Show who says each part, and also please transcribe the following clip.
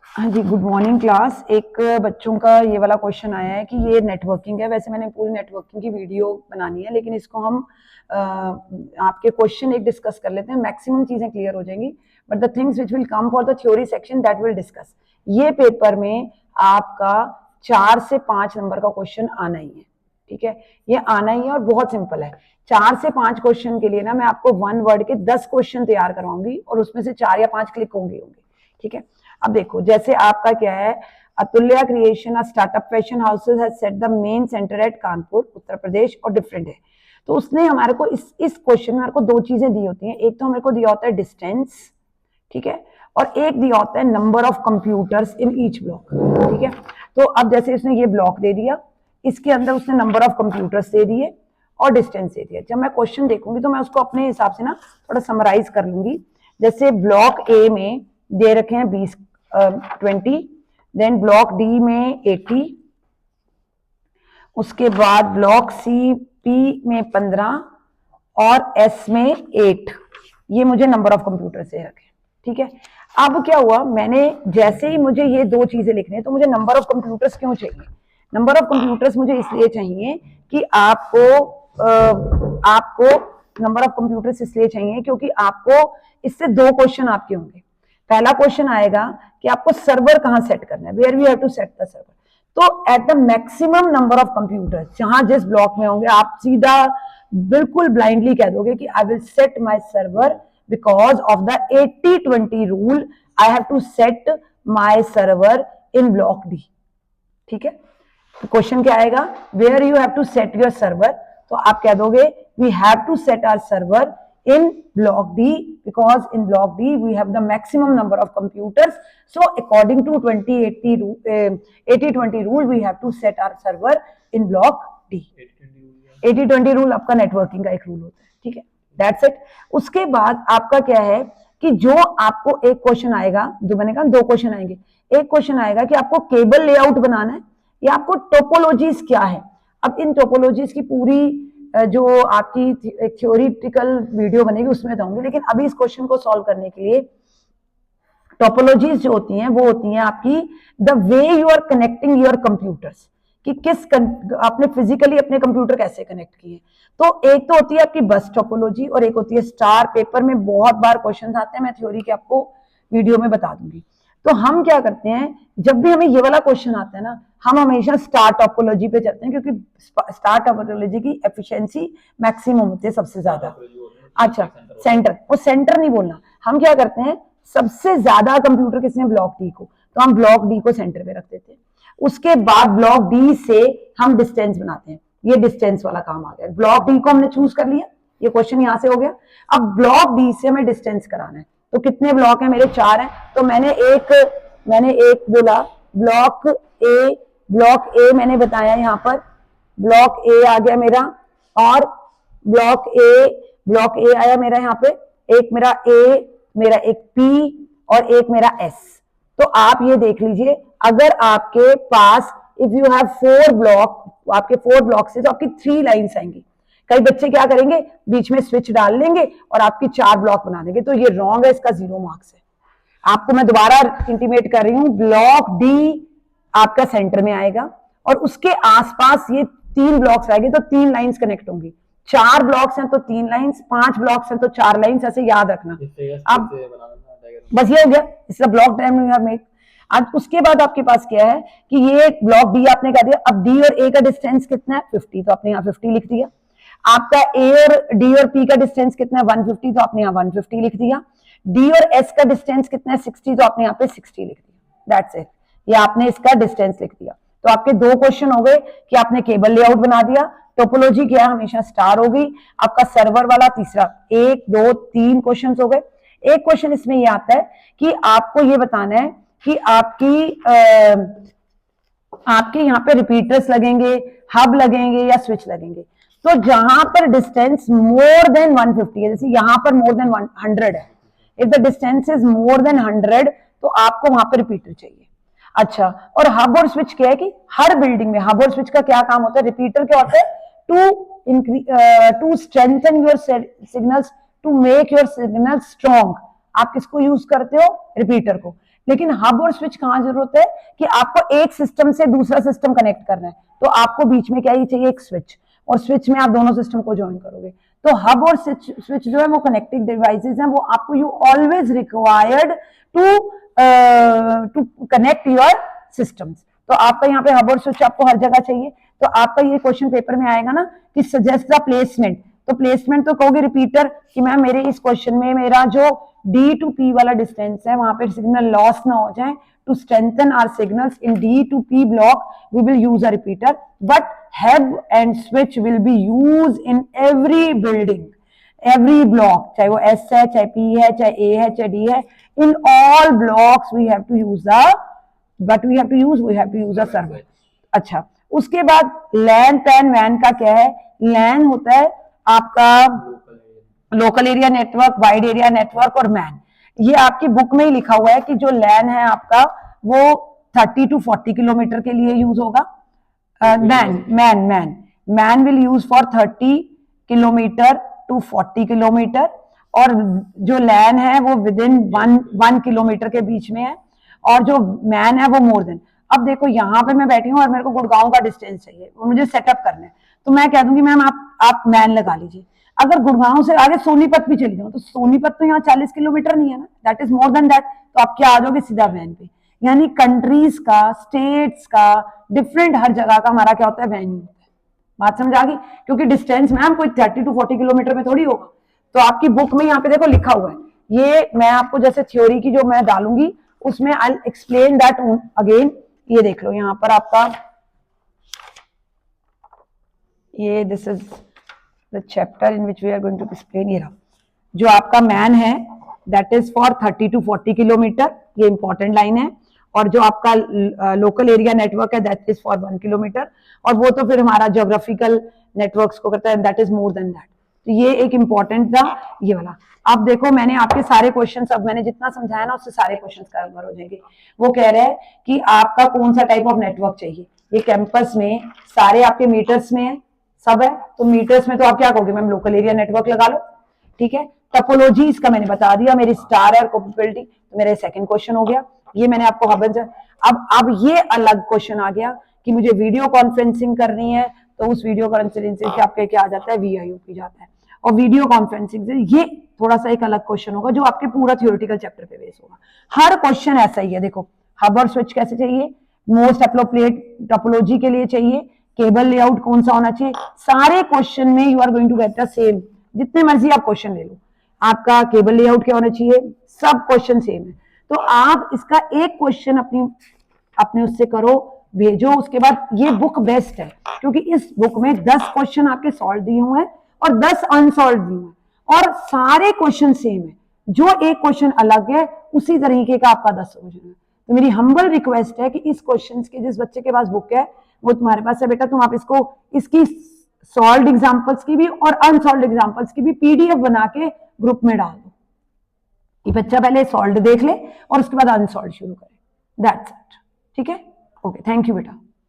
Speaker 1: हाँ जी, good morning class. एक बच्चों का ये वाला क्वेश्चन आया है कि ये नेटवर्किंग है। वैसे मैंने पूरी नेटवर्किंग की वीडियो बनानी है, लेकिन इसको हम आपके क्वेश्चन एक डिस्कस कर लेते हैं, मैक्सिमम चीजें क्लियर हो जाएंगी। But the things which will come for the theory section that will discuss. ये पेपर में आपका 4 से 5 नंबर का क्वेश्चन आना ही है, ठीक है। ये आना ही है और बहुत सिंपल है। 4 से 5 क्वेश्चन के लिए ना मैं आपको 1 वर्ड के 10 क्वेश्चन तैयार करवाऊंगी और उसमें से 4 या 5 क्लिक होंगे, ठीक है। अब देखो, जैसे आपका क्या है, Atulya creation a startup fashion houses has set the main centre at Kanpur Uttar Pradesh और डिफरेंट है। तो उसने हमारे को इस क्वेश्चन में हमारे को दो चीजें दी होती हैं। एक तो हमारे को दिया होता है डिस्टेंस, ठीक है, और एक दिया होता है number of computers in each block, ठीक है। तो अब जैसे इसने ये ब्लॉक दे दिया, इसके अंदर उसने नंबर ऑफ कंप्यूटर्स दे दिए और डिस्टेंस दे दिया। जब मैं क्वेश्चन देखूंगी तो मैं उसको अपने हिसाब से ना थोड़ा समराइज कर लूंगी। जैसे ब्लॉक ए में दे रखे हैं 20 देन ब्लॉक डी में 80, उसके बाद ब्लॉक सी पी में 15 और एस में 8। ये मुझे नंबर ऑफ कंप्यूटर से रखे, ठीक है। अब क्या हुआ, मैंने जैसे ही मुझे ये दो चीजें लिखनी है तो मुझे नंबर ऑफ कंप्यूटर्स क्यों चाहिए? नंबर ऑफ कंप्यूटर्स मुझे इसलिए चाहिए कि आपको नंबर ऑफ कंप्यूटर्स इसलिए चाहिए क्योंकि आपको इससे दो क्वेश्चन आपके होंगे। पहला क्वेश्चन आएगा कि आपको सर्वर कहां सेट करना है, where we have to set the server. तो at the maximum number of computers जहां जिस ब्लॉक में होंगे, आप सीधा बिल्कुल ब्लाइंडली कह दोगे कि I will set my server because of the 80-20 rule, I have to set my server in block D, ठीक है। तो क्वेश्चन क्या आएगा, where you have to set your server, तो आप कह दोगे we have to set our server in block D because in block D we have the maximum number of computers, so according to 80-20 rule we have to set our server in block D। 80-20 rule आपका networking का एक rule होता है, ठीक है, that's it. उसके बाद आपका क्या है कि जो आपको एक क्वेश्चन आएगा, जो मैंने कहा दो क्वेश्चन आएंगे। एक क्वेश्चन आएगा कि आपको केबल लेआउट बनाना है या आपको टोपोलॉजीज क्या है। अब इन टोपोलॉजीज की पूरी जो आपकी थ्योरेटिकल वीडियो बनेगी उसमें बताऊंगी, लेकिन अभी इस क्वेश्चन को सॉल्व करने के लिए टोपोलॉजीज जो होती हैं वो होती हैं आपकी the way you are connecting your computers, कि आपने फिजिकली अपने कंप्यूटर कैसे कनेक्ट किए। तो एक तो होती है आपकी बस टोपोलॉजी और एक होती है स्टार। पेपर में बहुत बार क्वेश्चन आते हैं, मैं थ्योरी के आपको वीडियो में बता दूंगी। तो हम क्या करते हैं, जब भी हमें ये वाला क्वेश्चन आता है ना, हम हमेशा स्टार टोपोलॉजी पे चलते हैं क्योंकि स्टार टोपोलॉजी की एफिशिएंसी मैक्सिमम होती है, सबसे ज्यादा। अच्छा, सेंटर, वो सेंटर नहीं बोलना। हम क्या करते हैं, सबसे ज्यादा कंप्यूटर किसने, ब्लॉक डी को, तो हम ब्लॉक डी को सेंटर पे रख देते हैं। उसके बाद ब्लॉक डी से हम डिस्टेंस बनाते हैं, ये डिस्टेंस वाला काम आ गया। ब्लॉक डी को हमने चूज कर लिया, ये क्वेश्चन यहां से हो गया। अब ब्लॉक डी से हमें डिस्टेंस कराना है, तो कितने ब्लॉक है मेरे, 4 हैं। तो मैंने एक बोला ब्लॉक ए मैंने बताया यहां पर, ब्लॉक ए आ गया मेरा, और ब्लॉक ए आया मेरा यहाँ पे, एक मेरा ए, मेरा एक पी और एक मेरा एस। तो आप ये देख लीजिए, अगर आपके पास इफ यू हैव 4 ब्लॉक, आपके 4 ब्लॉक से तो आपकी 3 लाइन्स आएंगी। कई बच्चे क्या करेंगे, बीच में स्विच डाल लेंगे और आपकी 4 ब्लॉक बना देंगे, तो ये रॉन्ग है, इसका 0 मार्क्स है। आपको मैं दोबारा इंटीमेट कर रही हूं, ब्लॉक डी आपका सेंटर में आएगा और उसके आसपास ये 3 ब्लॉक्स आएंगे, तो 3 लाइंस कनेक्ट होंगी। 4 ब्लॉक्स हैं तो 3 लाइंस, 5 ब्लॉक्स हैं तो 4 लाइंस, ऐसे याद रखना। अब बस ये हो गया, इसका block diagram you have made. आज उसके बाद आपके पास क्या है कि ये ब्लॉक डी आपने कह दिया। अब डी और ए का डिस्टेंस कितना है, 50, तो आपने यहाँ 50 लिख दिया। आपका ए और डी और पी का डिस्टेंस कितना है, 150, तो आपने यहाँ 150 लिख दिया। डी और एस का डिस्टेंस कितना है, 60, तो आपने यहाँ पे 60 लिख दिया। दैट्स इट, ये आपने इसका डिस्टेंस लिख दिया। तो आपके 2 क्वेश्चन हो गए कि आपने केबल लेआउट बना दिया, टोपोलॉजी क्या है, हमेशा स्टार होगी। आपका सर्वर वाला तीसरा, 1 2 3 क्वेश्चन हो गए। एक क्वेश्चन इसमें ये आता है कि आपको ये बताना है कि आपके यहाँ पे रिपीटर्स लगेंगे, हब लगेंगे या स्विच लगेंगे। तो जहां पर डिस्टेंस मोर देन 150 है, जैसे यहां पर मोर देन 100 है, if the distance is more than 100 तो आपको वहां पर रिपीटर चाहिए। अच्छा, और हब और स्विच क्या है कि हर बिल्डिंग में हब और स्विच का क्या काम होता है, रिपीटर क्या होता है, to strengthen your signals, to make your signal strong. आप किसको यूज करते हो, रिपीटर को। लेकिन हब और स्विच कहाँ जरूरत है कि आपको एक सिस्टम से दूसरा सिस्टम कनेक्ट करना है, तो आपको बीच में क्या ही चाहिए, एक स्विच, और स्विच में आप दोनों सिस्टम को ज्वाइन करोगे। तो हब और स्विच जो है वो कनेक्टिंग डिवाइसेस हैं, वो आपको you always required to connect your systems. तो आपका यहाँ पे हब और स्विच आपको हर जगह चाहिए। तो आपका ये क्वेश्चन पेपर में आएगा ना कि सजेस्ट द प्लेसमेंट, तो प्लेसमेंट तो कहोगे रिपीटर कि मैम मेरे इस क्वेश्चन में मेरा जो डी टू पी वाला डिस्टेंस है वहां पे सिग्नल लॉस ना हो जाए, to strengthen our signals in D to P block we will use a repeater, but hub and switch will be used in every building, every block, चाहे वो S है, चाहे P है, चाहे A है, चाहे D है, in all blocks we have to use a server। अच्छा, उसके बाद LAN पैन वैन का क्या है? LAN होता है आपका local area network, wide area network और मैन। ये आपकी बुक में ही लिखा हुआ है कि जो LAN है आपका वो 30 to 40 किलोमीटर के लिए यूज होगा। MAN will use for 30 kilometre to 40 kilometre, और जो लैन है वो विद इन 1 किलोमीटर के बीच में है, और जो मैन है वो मोर देन। अब देखो यहाँ पे मैं बैठी हूँ और मेरे को गुड़गांव का डिस्टेंस चाहिए, मुझे सेटअप करना है, तो मैं कह दूंगी मैम आप मैन लगा लीजिए। अगर गुड़गांव से आगे सोनीपत भी चली जाऊँ तो सोनीपत तो यहाँ 40 किलोमीटर नहीं है ना, that is more than that, तो आप क्या आ जाओगे सीधा मैन पे। यानी कंट्रीज का, स्टेट्स का, डिफरेंट हर जगह का हमारा क्या होता है, वैन्यू होता है। बात समझ आ गई? क्योंकि डिस्टेंस मैम कोई 30 to 40 किलोमीटर में थोड़ी होगा। तो आपकी बुक में यहाँ पे देखो लिखा हुआ है, ये मैं आपको जैसे थ्योरी की जो मैं डालूंगी उसमें आई एक्सप्लेन दैट अगेन। ये देख लो यहाँ पर आपका ये this is the chapter in which we are going to explain. ये रहा जो आपका मैन है that is for 30 to 40 kilometre, ये इंपॉर्टेंट लाइन है। और जो आपका लोकल एरिया नेटवर्क है दैट इज फॉर 1 किलोमीटर, और वो तो फिर हमारा ज्योग्राफिकल नेटवर्क्स को करता है, that is more than that. तो ये एक इंपॉर्टेंट था ये वाला। अब देखो मैंने आपके सारे क्वेश्चन, अब मैंने जितना समझाया ना उससे सारे क्वेश्चन कवर हो जाएंगे। वो कह रहे हैं कि आपका कौन सा टाइप ऑफ नेटवर्क चाहिए। ये कैंपस में सारे आपके मीटर्स में है, सब है, तो मीटर्स में तो आप क्या कहोगे मैम, लोकल एरिया नेटवर्क लगा लो, ठीक है। टोपोलॉजी इसका मैंने बता दिया, मेरी स्टार है और कैपेबिलिटी, तो मेरा सेकंड क्वेश्चन हो गया। ये मैंने आपको अब ये अलग क्वेश्चन आ गया कि मुझे वीडियो कॉन्फ्रेंसिंग करनी है, तो उस वीडियो कॉन्फ्रेंसिंग से आपके क्या आ जाता है, VIOP जाता है। और वीडियो कॉन्फ्रेंसिंग से ये थोड़ा सा एक अलग क्वेश्चन होगा जो आपके पूरा थ्योरेटिकल चैप्टर पे बेस होगा। हर क्वेश्चन ऐसा ही है। देखो हब और स्विच कैसे चाहिए, मोस्ट एप्रोप्रिएट टोपोलॉजी के लिए चाहिए, केबल लेआउट कौन सा होना चाहिए, सारे क्वेश्चन में you are going to get the same. जितने मर्जी आप क्वेश्चन ले लो, आपका केबल लेआउट क्या होना चाहिए, सब क्वेश्चन सेम है। तो आप इसका एक क्वेश्चन अपने उससे करो, भेजो। उसके बाद ये बुक बेस्ट है क्योंकि इस बुक में 10 क्वेश्चन आपके सॉल्व दिए हुए हैं और 10 अनसॉल्व दिए हुए हैं और सारे क्वेश्चन सेम है। जो एक क्वेश्चन अलग है उसी तरीके का आपका 10 क्वेश्चन है। तो मेरी हम्बल रिक्वेस्ट है कि इस क्वेश्चन की जिस बच्चे के पास बुक है वो तुम्हारे पास है बेटा, तुम आप इसकी सॉल्व एग्जाम्पल्स की भी और अनसॉल्व एग्जाम्पल्स की भी PDF बना के ग्रुप में डाल दो। ये बच्चा पहले सॉल्व देख ले और उसके बाद अनसॉल्व शुरू करे। That's it. ठीक है, ओके, थैंक यू बेटा।